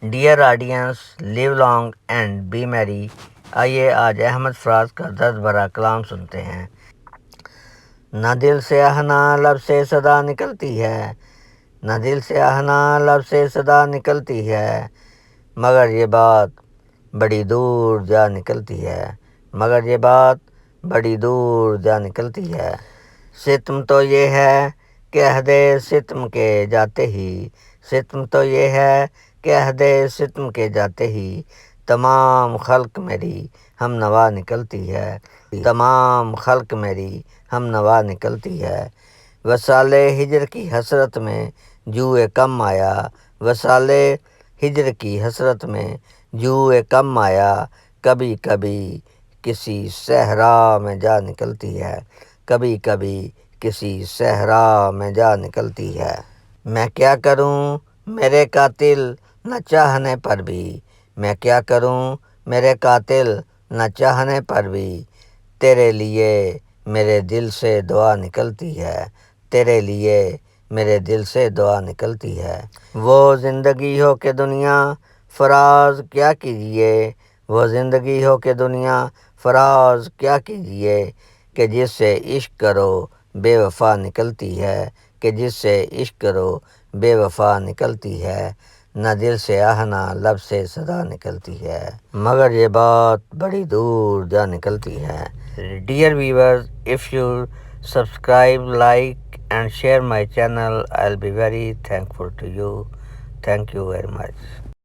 Dear audience, live long and be merry. آئیے آج احمد فراز کا درد بھرا کلام سنتے ہیں۔ نہ دل سے آہنا لب سے صدا نکلتی ہے، نہ دل سے آہنا لب سے صدا نکلتی ہے، مگر یہ بات بڑی دور جا نکلتی ہے، مگر یہ بات بڑی دور جا نکلتی ہے۔ ستم تو یہ ہے کہ عہدِ ستم کے جاتے ہی، ستم تو یہ ہے کہ عہدِ ستم کے جاتے ہی تمام خلق میری ہم نوا نکلتی ہے، تمام خلق میری ہم نوا نکلتی ہے۔ وصالِ ہجر کی حسرت میں جوئے کم آیا، وصالِ ہجر کی حسرت میں جوئے کم آیا، کبھی کبھی کسی صحرا میں جا نکلتی ہے، کبھی کبھی کسی صحرا میں جا نکلتی ہے۔ میں کیا کروں میرے قاتل نہ چاہنے پر بھی، میں کیا کروں میرے قاتل نہ چاہنے پر بھی، تیرے لیے میرے دل سے دعا نکلتی ہے، تیرے لیے میرے دل سے دعا نکلتی ہے۔ وہ زندگی ہو کہ دنیا فراز کیا کیجیے، وہ زندگی ہو کہ دنیا فراز کیا کیجیے، کہ جس سے عشق کرو بے وفا نکلتی ہے، کہ جس سے عشق کرو بے وفا نکلتی ہے۔ نہ دل سے آہنا لب سے صدا نکلتی ہے، مگر یہ بات بڑی دور جا نکلتی ہے۔ Dear viewers, if you subscribe, like and share my channel, I'll be very thankful to you. Thank you very much.